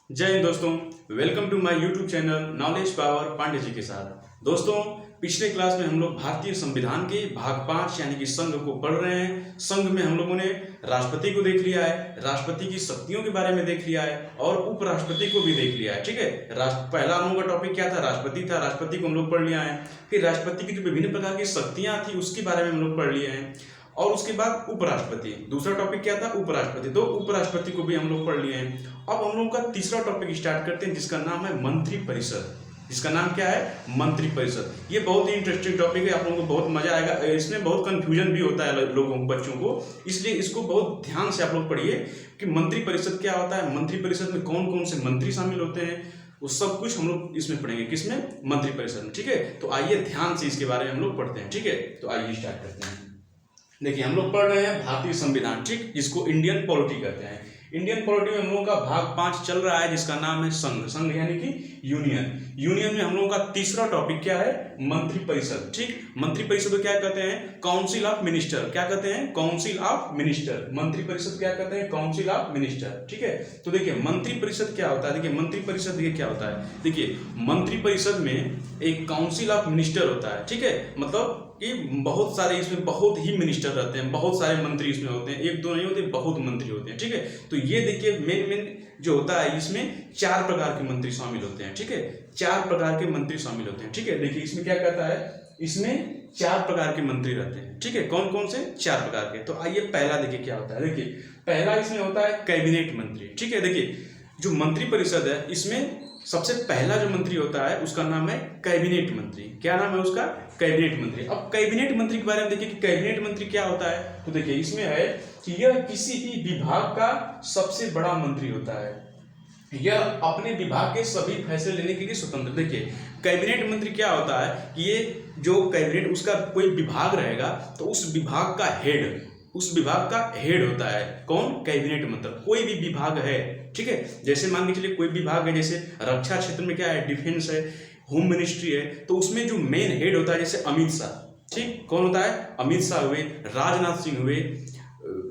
जय हिंद दोस्तों। Welcome to my YouTube channel knowledge power Pandey ji के साथ। दोस्तों, पिछले क्लास में हम लोग भारतीय संविधान के भाग 5 यानी कि संघ को पढ़ रहे हैं। संघ में हम लोगों ने राष्ट्रपति को देख लिया है, राष्ट्रपति की शक्तियों के बारे में देख लिया है और उपराष्ट्रपति को भी देख लिया है। ठीक है, पहला हम लोगों का टॉपिक क्या था? राष्ट्रपति था। राष्ट्रपति को हम लोग पढ़ लिया है। फिर राष्ट्रपति की जो विभिन्न प्रकार की शक्तियां थी उसके बारे में हम लोग पढ़ लिए हैं। और उसके बाद उपराष्ट्रपति, दूसरा टॉपिक क्या था? उपराष्ट्रपति। तो उपराष्ट्रपति को भी हम लोग पढ़ लिए हैं। अब हम लोग का तीसरा टॉपिक स्टार्ट करते हैं जिसका नाम है मंत्रिपरिषद। जिसका नाम क्या है? मंत्रिपरिषद। ये बहुत ही इंटरेस्टिंग टॉपिक है, आप लोगों को बहुत मजा आएगा। इसमें बहुत कंफ्यूजन भी होता है लोगों को, बच्चों को, इसलिए इसको बहुत ध्यान से आप लोग पढ़िए कि मंत्रिपरिषद क्या होता है, मंत्रिपरिषद में कौन कौन से मंत्री शामिल होते हैं, वो सब कुछ हम लोग इसमें पढ़ेंगे। किसमें? मंत्रिपरिषद में। ठीक है, तो आइए ध्यान से इसके बारे में हम लोग पढ़ते हैं। ठीक है, तो आइए स्टार्ट करते हैं। देखिए, हम लोग पढ़ रहे हैं भारतीय संविधान, ठीक, जिसको इंडियन पॉलिटी कहते हैं। इंडियन पॉलिटी में हम लोगों का भाग 5 चल रहा है जिसका नाम है संघ। संघ यानी कि यूनियन। यूनियन में हम लोगों का तीसरा टॉपिक क्या है? मंत्रिपरिषद। ठीक, मंत्रिपरिषद को क्या कहते हैं? Council of minister. क्या कहते हैं? Council of minister. मंत्रिपरिषद क्या कहते हैं? Council of minister. ठीक है, तो देखिए मंत्रिपरिषद क्या होता है। देखिए मंत्रिपरिषद देखिए क्या होता है। देखिए मंत्रिपरिषद में एक काउंसिल ऑफ मिनिस्टर होता है। ठीक है, मतलब कि बहुत सारे इसमें बहुत ही मिनिस्टर रहते हैं, बहुत सारे मंत्री इसमें होते हैं, एक दो नहीं होते, बहुत मंत्री होते हैं। ठीक है, तो ये देखिए मेन जो होता है इसमें 4 प्रकार के मंत्री शामिल होते हैं। ठीक है, 4 प्रकार के मंत्री शामिल होते हैं। ठीक है, देखिए इसमें क्या कहता है, इसमें 4 प्रकार के मंत्री रहते हैं। ठीक है, कौन कौन से? 4 प्रकार के। तो आइए पहला देखिए क्या होता है। देखिए पहला इसमें होता है कैबिनेट मंत्री। ठीक है, देखिए जो मंत्रिपरिषद है इसमें सबसे पहला जो मंत्री होता है उसका नाम है कैबिनेट मंत्री। क्या नाम है उसका? कैबिनेट मंत्री। अब कैबिनेट मंत्री के बारे में देखिए कि कैबिनेट मंत्री क्या होता है। तो देखिए इसमें है कि यह किसी भी विभाग का सबसे बड़ा मंत्री होता है। यह अपने विभाग के सभी फैसले लेने के लिए स्वतंत्र। देखिए कैबिनेट मंत्री क्या होता है कि ये जो कैबिनेट उसका कोई विभाग रहेगा तो उस विभाग का हेड, उस विभाग का हेड होता है। कौन? कैबिनेट मंत्री। कोई भी विभाग है, ठीक है, जैसे मान के चलिए कोई विभाग है, जैसे रक्षा क्षेत्र में क्या है? डिफेंस है, होम मिनिस्ट्री है, तो उसमें जो मेन हेड होता है जैसे अमित शाह। ठीक, कौन होता है? अमित शाह हुए, राजनाथ सिंह हुए।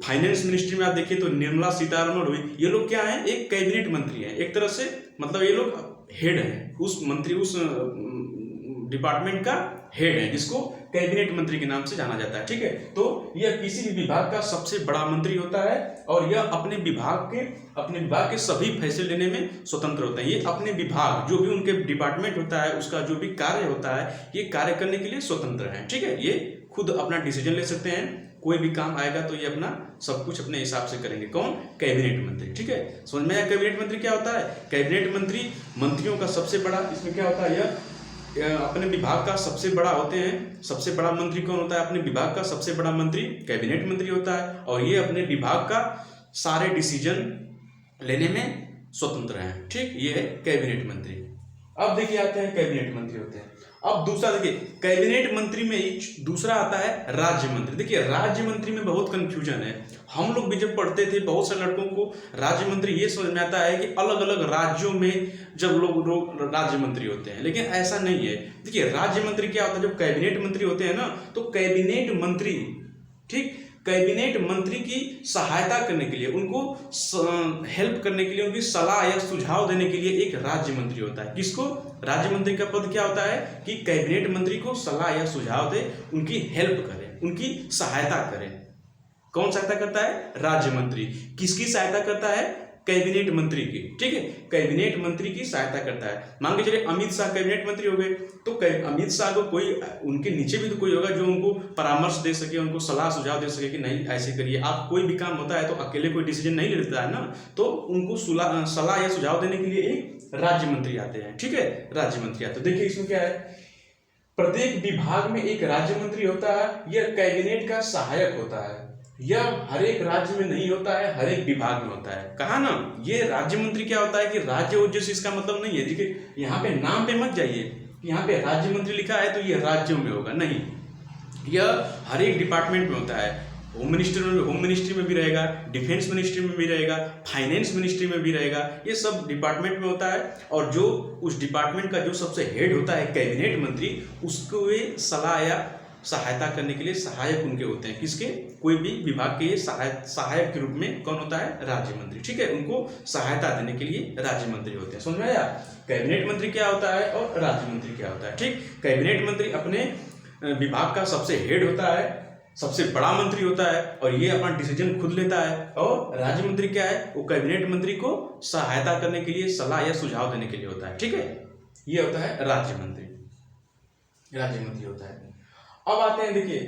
फाइनेंस मिनिस्ट्री में आप देखिए तो निर्मला सीतारमण हुई। ये लोग क्या है? एक कैबिनेट मंत्री है एक तरह से, मतलब ये लोग हेड है, उस मंत्री, उस डिपार्टमेंट का हेड है जिसको कैबिनेट मंत्री के नाम से जाना जाता है। ठीक है, तो यह किसी भी विभाग का सबसे बड़ा मंत्री होता है और यह अपने विभाग के सभी फैसले लेने में स्वतंत्र होते हैं। ये अपने विभाग, जो भी उनके डिपार्टमेंट होता है, उसका जो भी कार्य होता है, ये कार्य करने के लिए स्वतंत्र है। ठीक है, ये खुद अपना डिसीजन ले सकते हैं। कोई भी काम आएगा तो ये अपना सब कुछ अपने हिसाब से करेंगे। कौन? कैबिनेट मंत्री। ठीक है, समझ में आया कैबिनेट मंत्री क्या होता है? कैबिनेट मंत्री मंत्रियों का सबसे बड़ा, इसमें क्या होता है, यह अपने विभाग का सबसे बड़ा होते हैं। सबसे बड़ा मंत्री कौन होता है? अपने विभाग का सबसे बड़ा मंत्री कैबिनेट मंत्री होता है और ये अपने विभाग का सारे डिसीजन लेने में स्वतंत्र हैं। ठीक, ये है कैबिनेट मंत्री। अब देखिए आते हैं कैबिनेट मंत्री होते हैं। अब दूसरा देखिए कैबिनेट मंत्री में ही दूसरा आता है राज्य मंत्री। देखिए राज्य मंत्री में बहुत कंफ्यूजन है। हम लोग भी जब पढ़ते थे, बहुत से लड़कों को राज्य मंत्री ये समझ में आता है कि अलग अलग राज्यों में जब लोग राज्य मंत्री होते हैं, लेकिन ऐसा नहीं है। देखिए राज्य मंत्री क्या होता है? जब कैबिनेट मंत्री होते हैं ना, तो कैबिनेट मंत्री, ठीक, कैबिनेट मंत्री की सहायता करने के लिए, उनको हेल्प करने के लिए, उनकी सलाह या सुझाव देने के लिए एक राज्य मंत्री होता है। किसको? राज्य मंत्री का पद क्या होता है कि कैबिनेट मंत्री को सलाह या सुझाव दे, उनकी हेल्प करे, उनकी सहायता करे। कौन सहायता करता है? राज्य मंत्री। किसकी सहायता करता है? कैबिनेट मंत्री की। ठीक है, कैबिनेट मंत्री की सहायता करता है। मान के चलिए अमित शाह कैबिनेट मंत्री हो गए, तो अमित शाह को कोई, उनके नीचे भी तो कोई होगा जो उनको परामर्श दे सके, उनको सलाह सुझाव दे सके कि नहीं ऐसे करिए। आप कोई भी काम होता है तो अकेले कोई डिसीजन नहीं ले लेता है ना, तो उनको सलाह या सुझाव देने के लिए एक राज्य मंत्री आते हैं। ठीक है, राज्य मंत्री आते हैं। देखिए इसमें क्या है, प्रत्येक विभाग में एक राज्य मंत्री होता है। यह कैबिनेट का सहायक होता है। यह हर एक राज्य में नहीं होता है, हर एक विभाग में होता है। कहा ना, ये राज्य मंत्री क्या होता है कि राज्य उद्देश्य इसका मतलब नहीं है। देखिए यहाँ पे नाम पे मत जाइए कि यहाँ पे राज्य मंत्री लिखा है तो ये राज्यों में होगा, नहीं, यह हर एक डिपार्टमेंट में होता है। होम मिनिस्ट्री में भी रहेगा, डिफेंस मिनिस्ट्री में भी रहेगा, फाइनेंस मिनिस्ट्री में भी रहेगा, ये सब डिपार्टमेंट में होता है। और जो उस डिपार्टमेंट का जो सबसे हेड होता है कैबिनेट मंत्री, उसको ये सलाह या सहायता करने के लिए सहायक उनके होते हैं। किसके? कोई भी विभाग के ये सहायक के रूप में कौन होता है? राज्य मंत्री। ठीक है, उनको सहायता देने के लिए राज्य मंत्री होते हैं। समझ में आया? कैबिनेट मंत्री क्या होता है और राज्य मंत्री क्या होता है। ठीक, कैबिनेट मंत्री अपने विभाग का सबसे हेड होता है, सबसे बड़ा मंत्री होता है और ये अपना डिसीजन खुद लेता है। और राज्य मंत्री क्या है? वो कैबिनेट मंत्री को सहायता करने के लिए, सलाह या सुझाव देने के लिए होता है। ठीक है, ये होता है राज्य मंत्री। राज्य मंत्री होता है। अब आते हैं, देखिए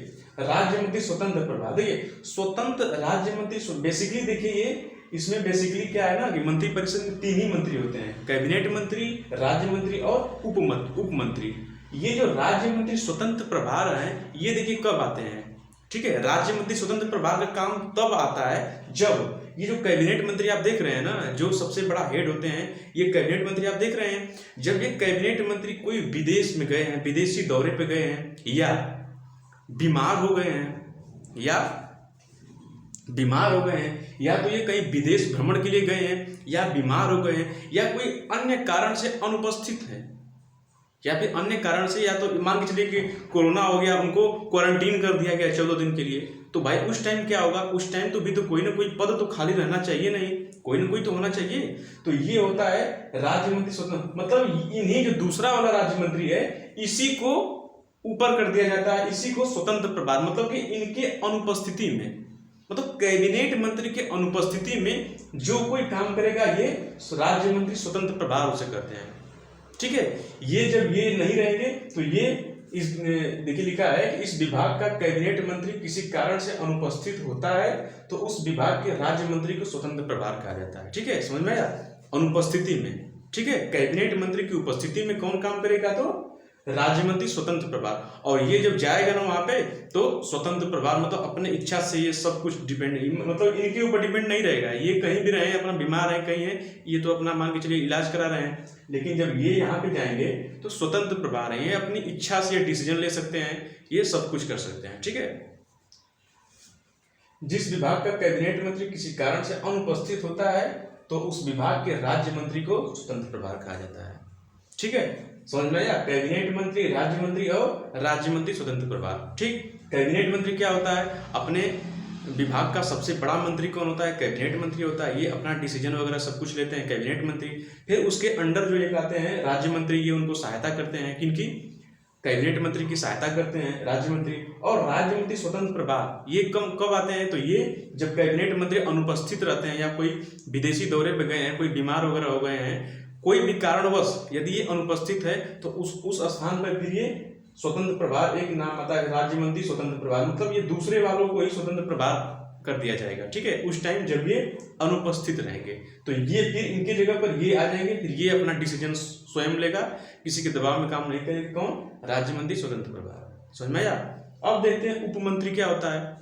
राज्य मंत्री स्वतंत्र प्रभार। देखिए स्वतंत्र राज्य मंत्री बेसिकली देखिए ये इसमें बेसिकली क्या है ना कि मंत्री परिषद में 3 ही मंत्री होते हैं, कैबिनेट मंत्री, राज्य मंत्री और उप मंत्री। ये जो राज्य मंत्री स्वतंत्र प्रभार है ये देखिए कब आते हैं। ठीक है, राज्य मंत्री स्वतंत्र प्रभार का काम तब आता है जब ये जो कैबिनेट मंत्री आप देख रहे हैं ना, जो सबसे बड़ा हेड होते हैं, ये कैबिनेट मंत्री आप देख रहे हैं, जब ये कैबिनेट मंत्री कोई विदेश में गए हैं, विदेशी दौरे पे गए हैं, या बीमार हो गए हैं, या तो ये कहीं विदेश भ्रमण के लिए गए हैं, या बीमार हो गए हैं, या कोई अन्य कारण से अनुपस्थित है, या फिर अन्य कारण से, या तो मान के चलिए कि कोरोना हो गया, उनको क्वारंटीन कर दिया गया 14 दिन के लिए, तो भाई उस टाइम क्या होगा? उस टाइम तो भी तो कोई ना कोई पद तो खाली रहना चाहिए, नहीं कोई ना कोई तो होना चाहिए। तो ये होता है राज्य मंत्री स्वतंत्र, मतलब इन्हीं जो दूसरा वाला राज्य मंत्री है इसी को ऊपर कर दिया जाता है, इसी को स्वतंत्र प्रभार, मतलब कि इनके अनुपस्थिति में, मतलब कैबिनेट मंत्री के अनुपस्थिति में जो कोई काम करेगा ये राज्य मंत्री स्वतंत्र प्रभार उसे करते हैं। ठीक है, ये जब ये नहीं रहेंगे तो ये इस देखिए लिखा है कि इस विभाग का कैबिनेट मंत्री किसी कारण से अनुपस्थित होता है तो उस विभाग के राज्य मंत्री को स्वतंत्र प्रभार कहा जाता है। ठीक है, समझ में आया? अनुपस्थिति में। ठीक है, कैबिनेट मंत्री की उपस्थिति में कौन काम करेगा? तो राज्य मंत्री स्वतंत्र प्रभार। और ये जब जाएगा ना वहां पे तो स्वतंत्र प्रभार, मतलब अपने इच्छा से ये सब कुछ डिपेंड, मतलब इनके ऊपर डिपेंड नहीं रहेगा। ये कहीं भी रहे, अपना बीमार है, कहीं है, ये तो अपना मान के चलिए इलाज करा रहे हैं, लेकिन जब ये यहाँ पे जाएंगे तो स्वतंत्र प्रभार है, ये अपनी इच्छा से डिसीजन ले सकते हैं, ये सब कुछ कर सकते हैं। ठीक है, जिस विभाग का कैबिनेट मंत्री किसी कारण से अनुपस्थित होता है तो उस विभाग के राज्य मंत्री को स्वतंत्र प्रभार कहा जाता है। ठीक है, समझ में आया? कैबिनेट मंत्री, राज्य मंत्री और राज्य मंत्री स्वतंत्र प्रभार। ठीक, कैबिनेट मंत्री क्या होता है? अपने विभाग का सबसे बड़ा मंत्री कौन होता है? कैबिनेट मंत्री होता है। ये अपना डिसीजन वगैरह सब कुछ लेते हैं कैबिनेट मंत्री। फिर उसके अंडर जो एक आते हैं राज्य मंत्री, ये उनको सहायता करते हैं। किनकी? कैबिनेट मंत्री की सहायता करते हैं राज्य मंत्री। और राज्य मंत्री स्वतंत्र प्रभार ये कब आते हैं? तो ये जब कैबिनेट मंत्री अनुपस्थित रहते हैं, या कोई विदेशी दौरे पे गए हैं, कोई बीमार वगैरह हो गए हैं, कोई भी कारणवश यदि ये अनुपस्थित है तो उस स्थान पर फिर ये स्वतंत्र प्रभार, एक नाम आता है राज्य मंत्री स्वतंत्र प्रभार, मतलब ये दूसरे वालों को ही स्वतंत्र प्रभार कर दिया जाएगा। ठीक है, उस टाइम जब ये अनुपस्थित रहेंगे तो ये फिर इनके जगह पर ये आ जाएंगे, फिर ये अपना डिसीजन स्वयं लेगा, किसी के दबाव में काम नहीं करेगा। कौन? राज्य मंत्री स्वतंत्र प्रभार। समझ में आया? अब देखते हैं उप मंत्री क्या होता है।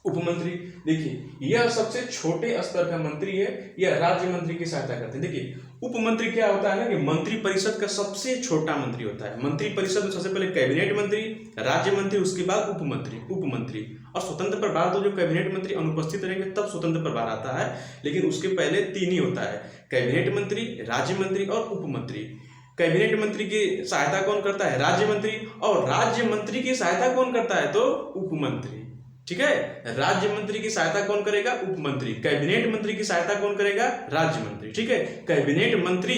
उप मंत्री देखिए यह सबसे छोटे स्तर का मंत्री है, यह राज्य मंत्री की सहायता करते हैं। देखिए उप मंत्री क्या होता है ना कि मंत्री परिषद का सबसे छोटा मंत्री होता है। मंत्री परिषद में सबसे पहले कैबिनेट मंत्री, राज्य मंत्री, उसके बाद उप मंत्री और स्वतंत्र प्रभार। तो जो कैबिनेट मंत्री अनुपस्थित रहेंगे तब स्वतंत्र प्रभार आता है, लेकिन उसके पहले 3 ही होता है, कैबिनेट मंत्री, राज्य मंत्री और उप मंत्री। कैबिनेट मंत्री की सहायता कौन करता है? राज्य मंत्री। और राज्य मंत्री की सहायता कौन करता है? तो उप मंत्री। ठीक है, राज्य मंत्री की सहायता कौन करेगा? उप मंत्री। कैबिनेट मंत्री की सहायता कौन करेगा? राज्य मंत्री। ठीक है, कैबिनेट मंत्री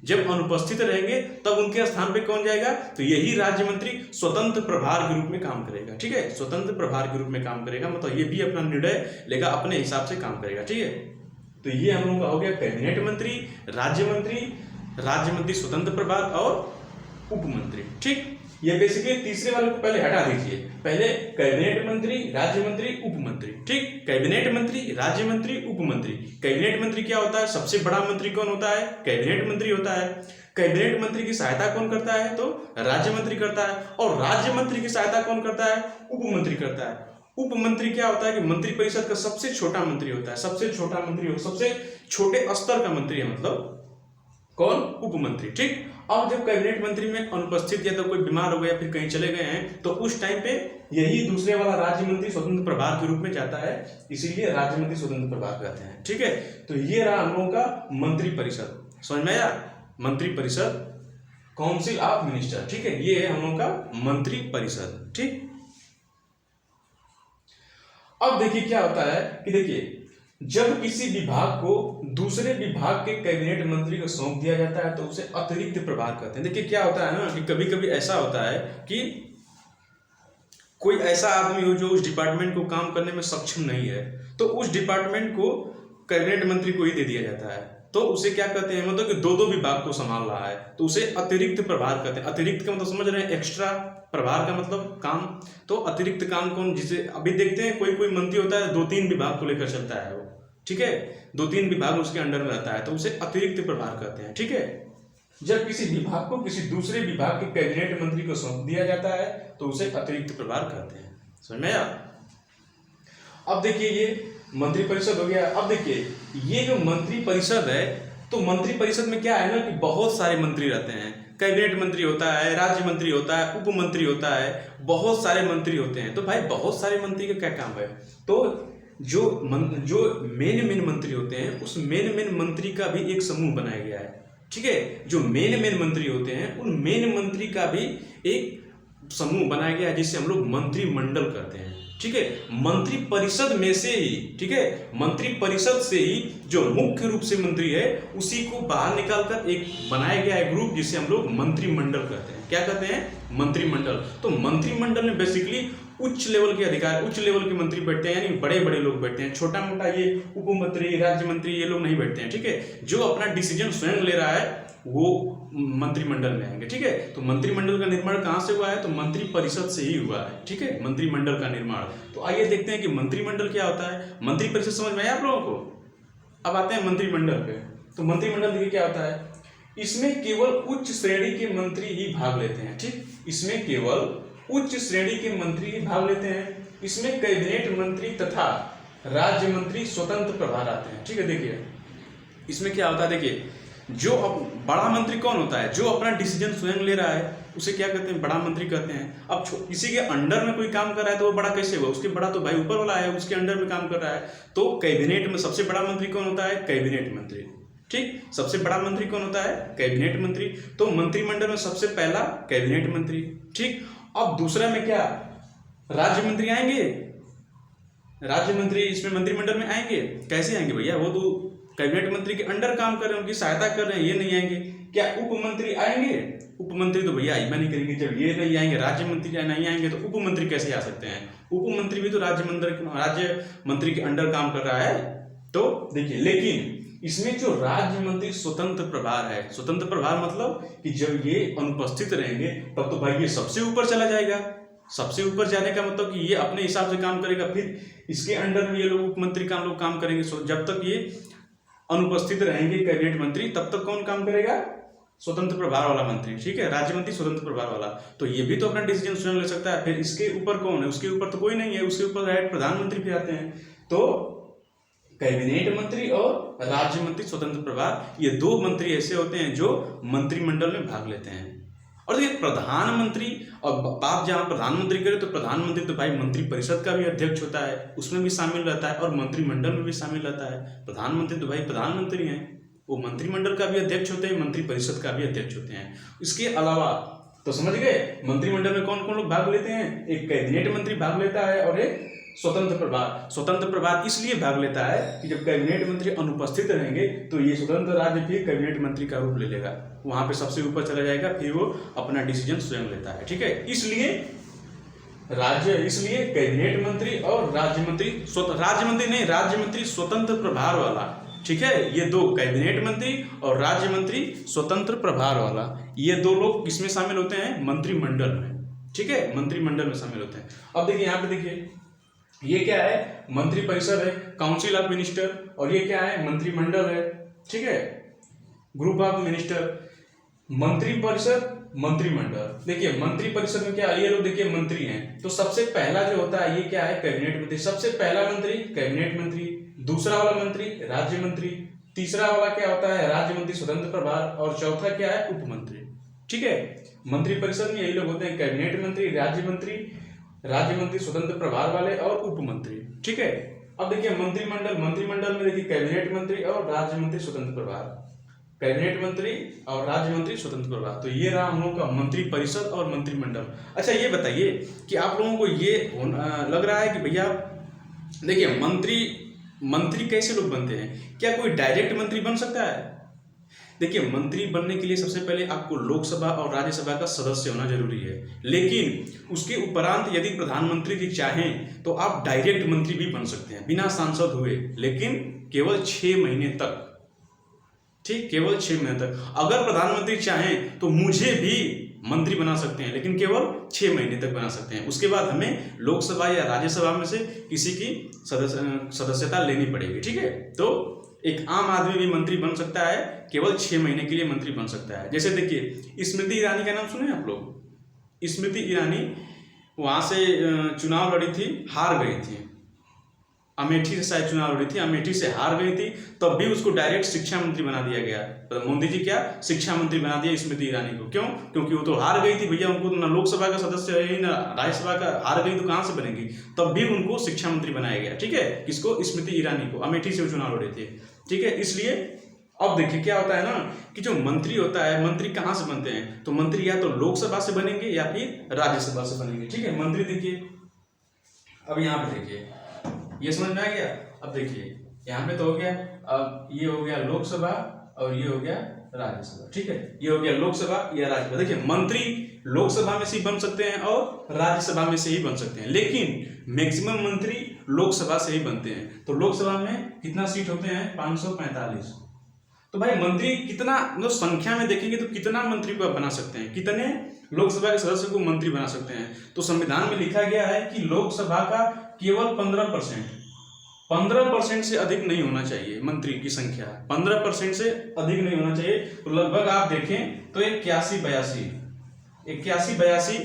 जब अनुपस्थित रहेंगे तब उनके स्थान पे कौन जाएगा? तो यही राज्य मंत्री स्वतंत्र प्रभार के रूप में काम करेगा। ठीक है, स्वतंत्र प्रभार के रूप में काम करेगा, मतलब ये भी अपना निर्णय लेगा, अपने हिसाब से काम करेगा। ठीक है, तो ये हम लोग का हो गया कैबिनेट मंत्री, राज्य मंत्री स्वतंत्र प्रभार और उप मंत्री। ठीक, ये बेसिकली तीसरे वाले को पहले हटा दीजिए, पहले कैबिनेट मंत्री, राज्य मंत्री, उप मंत्री। ठीक, कैबिनेट मंत्री, राज्य मंत्री, उप मंत्री। कैबिनेट मंत्री क्या होता है? सबसे बड़ा मंत्री कौन होता है? कैबिनेट मंत्री होता है। कैबिनेट मंत्री की सहायता कौन करता है? तो राज्य मंत्री करता है। और राज्य मंत्री की सहायता कौन करता है? उप मंत्री करता है। उप मंत्री क्या होता है कि मंत्री परिषद का सबसे छोटा मंत्री होता है, सबसे छोटा मंत्री हो, सबसे छोटे स्तर का मंत्री है, मतलब कौन? उप मंत्री। ठीक, अब जब कैबिनेट मंत्री में अनुपस्थित या तो कोई बीमार हो गया, फिर कहीं चले गए हैं, तो उस टाइम पे यही दूसरे वाला राज्य मंत्री स्वतंत्र प्रभार के रूप में जाता है, इसीलिए राज्य मंत्री स्वतंत्र प्रभार कहते हैं। ठीक है, तो ये रहा हम लोगों का मंत्री परिषद। समझ में आया? मंत्री परिषद, काउंसिल ऑफ मिनिस्टर। ठीक है, ये है हम लोगों का मंत्री परिषद। ठीक, अब देखिए क्या होता है कि देखिए जब किसी विभाग को दूसरे विभाग के कैबिनेट मंत्री को सौंप दिया जाता है तो उसे अतिरिक्त प्रभार कहते हैं। देखिए क्या होता है ना कि कभी कभी ऐसा होता है कि कोई ऐसा आदमी हो जो उस डिपार्टमेंट को काम करने में सक्षम नहीं है, तो उस डिपार्टमेंट को कैबिनेट मंत्री को ही दे दिया जाता है। तो उसे क्या कहते हैं, मतलब कि दो दो विभाग को संभाल रहा है तो उसे अतिरिक्त प्रभार कहते हैं। अतिरिक्त का मतलब समझ रहे हैं, एक्स्ट्रा, प्रभार का मतलब काम। तो अतिरिक्त काम कौन, जिसे अभी देखते हैं कोई कोई मंत्री होता है 2-3 विभाग को लेकर चलता है वो, ठीक है, 2-3 विभाग उसके अंडर में रहता है तो उसे अतिरिक्त प्रभार कहते हैं। ठीक है, जब किसी विभाग को किसी दूसरे विभाग के कैबिनेट मंत्री को सौंप दिया जाता है तो उसे अतिरिक्त प्रभार कहते हैं। समझ में आया? अब देखिए ये मंत्रिपरिषद हो गया। अब देखिए ये जो मंत्रिपरिषद है, तो मंत्रिपरिषद में क्या है ना कि बहुत सारे मंत्री रहते हैं। कैबिनेट मंत्री होता है, राज्य मंत्री होता है, उप मंत्री होता है, बहुत सारे मंत्री होते हैं। तो भाई बहुत सारे मंत्री का क्या काम है, तो जो मेन मंत्री होते हैं उस मेन मंत्री का भी एक समूह बनाया गया है। ठीक है, जो मेन मंत्री होते हैं उन मेन मंत्री का भी एक समूह बनाया गया है जिसे हम लोग मंत्रिमंडल कहते हैं। ठीक है, मंत्री परिषद में से ही, ठीक है, मंत्री परिषद से ही जो मुख्य रूप से मंत्री है उसी को बाहर निकालकर एक बनाया गया है ग्रुप जिसे हम लोग मंत्रिमंडल कहते हैं। क्या कहते हैं? मंत्रिमंडल। तो मंत्रिमंडल में बेसिकली उच्च लेवल के अधिकार, उच्च लेवल के मंत्री बैठते हैं, यानी बड़े बड़े लोग बैठते हैं। छोटा मोटा ये उप मंत्री, राज्य मंत्री ये लोग नहीं बैठते हैं। ठीक है, जो अपना डिसीजन स्वयं ले रहा है वो मंत्रिमंडल में आएंगे। ठीक है, तो मंत्रिमंडल का निर्माण कहाँ से हुआ है, तो मंत्री परिषद से ही हुआ है। ठीक है, मंत्रिमंडल का निर्माण। तो आइए देखते हैं कि मंत्रिमंडल क्या होता है। मंत्री परिषद समझ में आया आप लोगों को? अब आते हैं मंत्रिमंडल पे। तो मंत्रिमंडल देखिए क्या होता है, इसमें केवल उच्च श्रेणी के मंत्री ही भाग लेते हैं। ठीक, इसमें केवल उच्च श्रेणी के मंत्री ही भाग लेते हैं। इसमें कैबिनेट मंत्री तथा राज्य मंत्री स्वतंत्र प्रभार आते हैं। ठीक है, देखिए इसमें क्या होता है, देखिए जो अब बड़ा मंत्री कौन होता है, जो अपना डिसीजन स्वयं ले रहा है उसे क्या कहते हैं, बड़ा मंत्री कहते हैं। अब किसी के अंडर में कोई काम कर रहा है तो वो बड़ा कैसे हुआ, उसके बड़ा तो भाई ऊपर वाला है, उसके अंडर में काम कर रहा है। तो कैबिनेट में सबसे बड़ा मंत्री कौन होता है, कैबिनेट मंत्री। ठीक, सबसे बड़ा मंत्री कौन होता है, कैबिनेट मंत्री। तो मंत्रिमंडल में सबसे पहला कैबिनेट मंत्री। ठीक, अब दूसरा में क्या, राज्य मंत्री आएंगे। राज्य मंत्री इसमें मंत्रिमंडल में आएंगे, कैसे आएंगे भैया, वो तो कैबिनेट मंत्री के अंडर काम कर रहे हैं, उनकी सहायता कर रहे हैं, ये नहीं आएंगे। क्या उप मंत्री आएंगे? उप मंत्री तो भैया आईबा नहीं करेंगे, जब ये नहीं आएंगे, राज्य मंत्री नहीं आएंगे तो उप मंत्री कैसे आ सकते हैं? उप मंत्री भी तो राज्य मंत्री के अंडर काम कर रहा है। तो देखिए, लेकिन इसमें जो राज्य मंत्री स्वतंत्र प्रभार है, स्वतंत्र प्रभार मतलब कि जब ये अनुपस्थित रहेंगे तब तो भाई ये सबसे ऊपर चला जाएगा। सबसे ऊपर जाने का मतलब कि ये अपने हिसाब से काम करेगा, फिर इसके अंडर में ये लोग उप मंत्री का लोग काम करेंगे। जब तक ये अनुपस्थित रहेंगे कैबिनेट मंत्री तब तक कौन काम करेगा, स्वतंत्र प्रभार वाला मंत्री। ठीक है, राज्य मंत्री स्वतंत्र प्रभार वाला, तो ये भी तो अपना डिसीजन स्वयं ले सकता है। फिर इसके ऊपर कौन है, उसके ऊपर तो कोई नहीं है, उसके ऊपर डायरेक्ट प्रधानमंत्री भी आते हैं। तो कैबिनेट मंत्री और राज्य मंत्री स्वतंत्र प्रभार, ये दो मंत्री ऐसे होते हैं जो मंत्रिमंडल में भाग लेते हैं। और देखिए प्रधानमंत्री, और बात जहाँ प्रधानमंत्री करे तो प्रधानमंत्री तो भाई मंत्रिपरिषद का भी अध्यक्ष होता है, उसमें भी शामिल रहता है और मंत्रिमंडल में भी शामिल रहता है। प्रधानमंत्री तो भाई प्रधानमंत्री हैं, वो मंत्रिमंडल का भी अध्यक्ष होते हैं, मंत्रिपरिषद का भी अध्यक्ष होते हैं। इसके अलावा तो समझ गए मंत्रिमंडल में कौन कौन लोग भाग लेते हैं, एक कैबिनेट मंत्री भाग लेता है और एक स्वतंत्र प्रभार। स्वतंत्र प्रभार इसलिए भाग लेता है कि जब कैबिनेट मंत्री अनुपस्थित रहेंगे तो ये स्वतंत्र राज्य फिर कैबिनेट मंत्री का रूप ले लेगा, वहां पे सबसे ऊपर चला जाएगा, फिर वो अपना डिसीजन स्वयं लेता है। ठीक है, इसलिए कैबिनेट मंत्री और राज्य मंत्री स्वतंत्र प्रभार वाला। ठीक है, ये दो कैबिनेट मंत्री और राज्य मंत्री स्वतंत्र प्रभार वाला, ये दो लोग किसमें शामिल होते हैं, मंत्रिमंडल में। ठीक है, मंत्रिमंडल में शामिल होते हैं। अब देखिए यहाँ पे देखिए ये क्या है, मंत्रिपरिषद है, काउंसिल ऑफ मिनिस्टर, और ये क्या है, मंत्रिमंडल है। ठीक है, ग्रुप ऑफ मिनिस्टर। मंत्रिपरिषद, मंत्रिमंडल। देखिए मंत्रिपरिषद में क्या, ये लोग देखिए मंत्री हैं, तो सबसे पहला जो होता है ये क्या है, कैबिनेट मंत्री। सबसे पहला मंत्री कैबिनेट मंत्री, दूसरा वाला मंत्री राज्य मंत्री, तीसरा वाला क्या होता है, राज्य मंत्री स्वतंत्र प्रभार, और चौथा क्या है, उप मंत्री। ठीक है, मंत्रिपरिषद में यही लोग होते हैं, कैबिनेट मंत्री, राज्य मंत्री स्वतंत्र प्रभार वाले और उप मंत्री। ठीक है, अब देखिए मंत्रिमंडल में देखिए कैबिनेट मंत्री और राज्य मंत्री स्वतंत्र प्रभार, कैबिनेट मंत्री और राज्य मंत्री स्वतंत्र प्रभार। तो ये रहा हम लोगों का मंत्री परिषद और मंत्रिमंडल। अच्छा ये बताइए कि आप लोगों को ये लग रहा है कि भैया देखिए मंत्री मंत्री कैसे लोग बनते हैं, क्या कोई डायरेक्ट मंत्री बन सकता है? देखिए मंत्री बनने के लिए सबसे पहले आपको लोकसभा और राज्यसभा का सदस्य होना जरूरी है, लेकिन उसके उपरांत यदि प्रधानमंत्री जी चाहें तो आप डायरेक्ट मंत्री भी बन सकते हैं बिना सांसद हुए, लेकिन केवल 6 महीने तक। ठीक, केवल 6 महीने तक। अगर प्रधानमंत्री चाहें तो मुझे भी मंत्री बना सकते हैं, लेकिन केवल 6 महीने तक बना सकते हैं। उसके बाद हमें लोकसभा या राज्यसभा में से किसी की सदस्यता लेनी पड़ेगी। ठीक है, तो एक आम आदमी भी मंत्री बन सकता है, केवल 6 महीने के लिए मंत्री बन सकता है। जैसे देखिए स्मृति ईरानी का नाम सुने आप लोग? स्मृति ईरानी वहां से चुनाव लड़ी थी, हार गई थी। अमेठी से शायद चुनाव लड़ी थी, अमेठी से हार गई थी, तब भी उसको डायरेक्ट शिक्षा मंत्री बना दिया गया। तो मोदी जी क्या शिक्षा मंत्री बना दिया स्मृति ईरानी को? क्यों? क्योंकि वो तो हार गई थी भैया, उनको ना लोकसभा का सदस्य है ना राज्यसभा का, हार गई तो कहाँ से बनेगी? तब भी उनको शिक्षा मंत्री बनाया गया। ठीक है, किसको? स्मृति ईरानी को। अमेठी से वो चुनाव लड़े थे। ठीक है, इसलिए अब देखिए क्या होता है ना कि जो मंत्री होता है, मंत्री कहाँ से बनते हैं? तो मंत्री या तो लोकसभा से बनेंगे या फिर राज्यसभा से बनेंगे। ठीक है, मंत्री देखिए अब यहाँ पे देखिए, ये समझ में आ गया? अब देखिए यहाँ पे तो हो गया, अब ये हो गया लोकसभा और ये हो गया राज्यसभा। ठीक है, ये हो गया लोकसभा या राज्यसभा। देखिए मंत्री लोकसभा में से ही बन सकते हैं और राज्यसभा में से ही बन सकते हैं, लेकिन मैक्सिमम मंत्री लोकसभा से ही बनते हैं। तो लोकसभा में कितना सीट होते हैं? 545। तो भाई मंत्री कितना, मतलब संख्या में देखेंगे तो कितना मंत्री को आप बना सकते हैं, कितने लोकसभा के सदस्य को मंत्री बना सकते हैं? तो संविधान में लिखा गया है कि लोकसभा का केवल 15% से अधिक नहीं होना चाहिए मंत्री की संख्या, 15% से अधिक नहीं होना चाहिए। तो लगभग आप देखें तो 81-82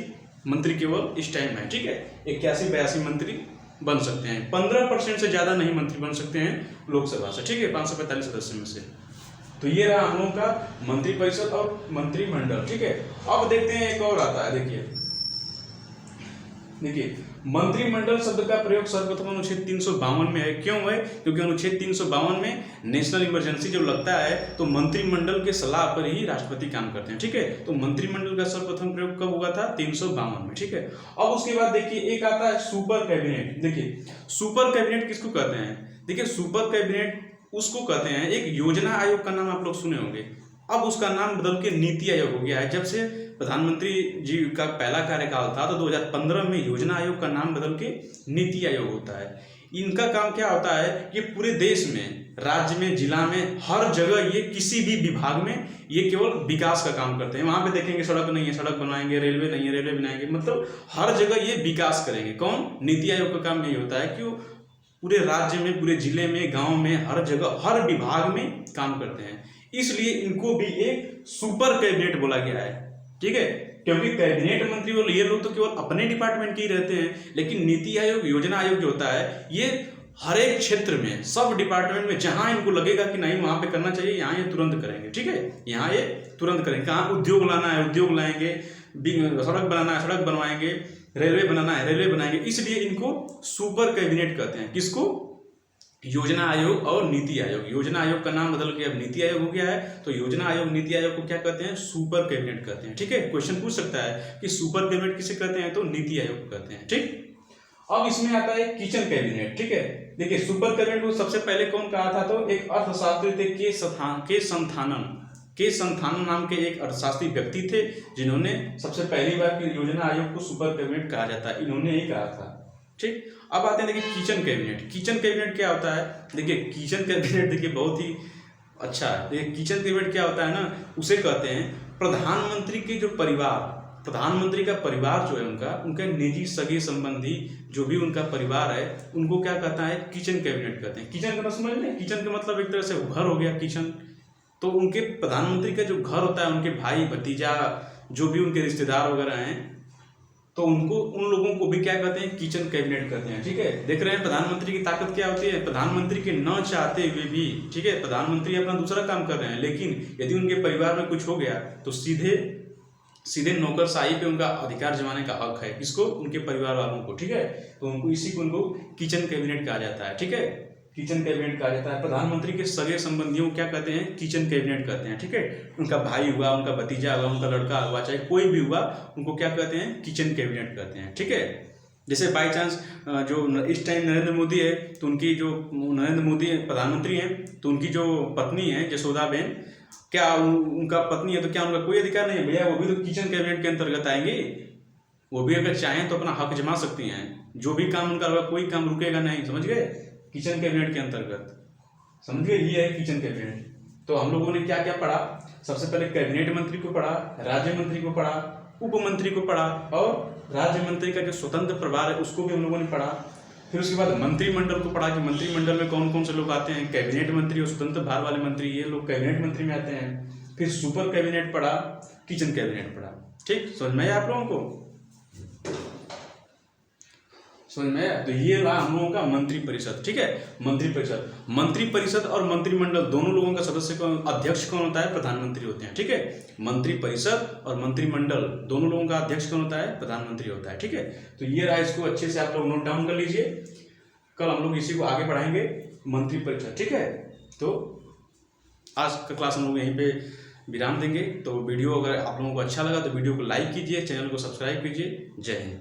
मंत्री केवल इस टाइम है। ठीक है, 81-82 मंत्री बन सकते हैं, 15% से ज्यादा नहीं मंत्री बन सकते हैं लोकसभा से। ठीक है, 545 सदस्य में से। तो ये रहा हम लोगों का मंत्री परिषद और मंत्रिमंडल। ठीक है, अब देखते हैं एक और आता है। देखिए मंत्रिमंडल शब्द का प्रयोग सर्वप्रथम अनुच्छेद 352 में है। क्यों है? क्योंकि अनुच्छेद 352 में नेशनल इमरजेंसी जब लगता है तो मंत्रिमंडल के सलाह पर ही राष्ट्रपति काम करते हैं। ठीक है, तो मंत्रिमंडल का सर्वप्रथम प्रयोग कब हुआ था? 352 में। ठीक है, अब उसके बाद देखिए एक आता है सुपर कैबिनेट। देखिए सुपर कैबिनेट किसको कहते हैं? देखिए सुपर कैबिनेट उसको कहते हैं, एक योजना आयोग का नाम आप लोग सुने होंगे, अब उसका नाम बदल के नीति आयोग हो गया है। जब से प्रधानमंत्री जी का पहला कार्यकाल था तो 2015 में योजना आयोग का नाम बदल के नीति आयोग होता है। इनका काम क्या होता है? ये पूरे देश में, राज्य में, जिला में, हर जगह ये किसी भी विभाग में ये केवल विकास का काम करते हैं। वहां पे देखेंगे सड़क नहीं है, सड़क बनवाएंगे, रेलवे नहीं है, रेलवे बनाएंगे, मतलब हर जगह ये विकास करेंगे। कौन? नीति आयोग का काम यही होता है कि वो पूरे राज्य में, पूरे जिले में, गांव में, हर जगह, हर विभाग में काम करते हैं। इसलिए इनको भी एक सुपर कैबिनेट बोला गया है। ठीक है, क्योंकि कैबिनेट मंत्री और ये लोग तो केवल अपने डिपार्टमेंट के ही रहते हैं, लेकिन नीति आयोग, योजना आयोग जो होता है ये हर एक क्षेत्र में, सब डिपार्टमेंट में जहां इनको लगेगा कि नहीं वहां पे करना चाहिए, यहाँ ये तुरंत करेंगे। ठीक है, यहाँ ये तुरंत करेंगे। कहाँ उद्योग लाना है उद्योग लाएंगे, सड़क बनाना है सड़क बनवाएंगे, रेलवे बनाना है रेलवे बनाएंगे। इसलिए इनको सुपर कैबिनेट कहते हैं। किसको? योजना आयोग और नीति आयोग। योजना आयोग का नाम बदल के अब नीति आयोग हो गया है, तो योजना आयोग, नीति आयोग को क्या कहते हैं? सुपर कैबिनेट कहते हैं। ठीक है, क्वेश्चन पूछ सकता है कि सुपर कैबिनेट किसे कहते हैं? तो नीति आयोग को कहते हैं। ठीक, अब इसमें आता है किचन कैबिनेट। ठीक है, देखिए सुपर कैबिनेट को सबसे पहले कौन कहा था? तो एक अर्थशास्त्री थे, के संथानम नाम के एक अर्थशास्त्री व्यक्ति थे, जिन्होंने सबसे पहली बार योजना आयोग को सुपर कैबिनेट कहा जाता है, इन्होंने ही कहा था। ठीक, अब आते हैं देखिए किचन कैबिनेट। किचन कैबिनेट क्या होता है? देखिए किचन कैबिनेट देखिए बहुत ही अच्छा है। देखिए किचन कैबिनेट क्या होता है ना, उसे कहते हैं प्रधानमंत्री के जो परिवार, प्रधानमंत्री का परिवार जो है उनका निजी सगे संबंधी जो भी उनका परिवार है, उनको क्या कहता है? किचन कैबिनेट कहते हैं। किचन का समझ लें, किचन का मतलब एक तरह से घर हो गया किचन। तो उनके प्रधानमंत्री का जो घर होता है, उनके भाई भतीजा जो भी उनके रिश्तेदार वगैरह हैं, तो उनको, उन लोगों को भी क्या कहते हैं? किचन कैबिनेट कहते हैं। ठीक है, देख रहे हैं प्रधानमंत्री की ताकत क्या होती है? प्रधानमंत्री के न चाहते हुए भी, ठीक है, प्रधानमंत्री अपना दूसरा काम कर रहे हैं, लेकिन यदि उनके परिवार में कुछ हो गया तो सीधे नौकरशाही पे उनका अधिकार जमाने का हक है। किसको? उनके परिवार वालों को। ठीक है, तो उनको, इसी को उनको किचन कैबिनेट कहा जाता है। ठीक है, किचन कैबिनेट कहा जाता है। प्रधानमंत्री के सगे संबंधियों को क्या कहते हैं? किचन कैबिनेट कहते हैं। ठीक है, उनका भाई हुआ, उनका भतीजा हुआ, उनका लड़का हुआ, चाहे कोई भी हुआ, उनको क्या कहते हैं? किचन कैबिनेट कहते हैं। ठीक है, जैसे बाई चांस जो इस टाइम नरेंद्र मोदी है, तो उनकी जो नरेंद्र मोदी प्रधानमंत्री हैं, तो उनकी जो पत्नी है जसोदाबेन, क्या उनका पत्नी है तो क्या उनका कोई अधिकार नहीं है? भैया वो भी तो किचन कैबिनेट के अंतर्गत आएंगे। वो भी अगर चाहें तो अपना हक जमा सकती हैं। जो भी काम उनका होगा, कोई काम रुकेगा नहीं, समझ गए? किचन कैबिनेट के अंतर्गत, समझ गए? ये है किचन कैबिनेट। तो हम लोगों ने क्या क्या पढ़ा? सबसे पहले कैबिनेट मंत्री को पढ़ा, राज्य मंत्री को पढ़ा, उप मंत्री को पढ़ा, और राज्य मंत्री का जो स्वतंत्र प्रभार है उसको भी हम लोगों ने पढ़ा। फिर उसके बाद मंत्रिमंडल को पढ़ा कि मंत्रिमंडल में कौन कौन से लोग आते हैं। कैबिनेट मंत्री और स्वतंत्र भार वाले मंत्री, ये लोग कैबिनेट मंत्री में आते हैं। फिर सुपर कैबिनेट पढ़ा, किचन कैबिनेट पढ़ा। ठीक, समझ में आया आप लोगों को? समझ में आया? तो ये रहा हम लोगों का मंत्रिपरिषद। ठीक है, मंत्रिपरिषद और मंत्रिमंडल दोनों लोगों का सदस्य कौन, अध्यक्ष कौन होता है? प्रधानमंत्री होते हैं। ठीक है, मंत्रिपरिषद और मंत्रिमंडल दोनों लोगों का अध्यक्ष कौन होता है? प्रधानमंत्री होता है। ठीक है, तो ये रहा, इसको अच्छे से आप लोग नोट डाउन कर लीजिए। कल हम लोग इसी को आगे बढ़ाएंगे, मंत्रिपरिषद। ठीक है, तो आज का क्लास हम लोग यहीं पे विराम देंगे। तो वीडियो अगर आप लोगों को अच्छा लगा तो वीडियो को लाइक कीजिए, चैनल को सब्सक्राइब कीजिए। जय हिंद।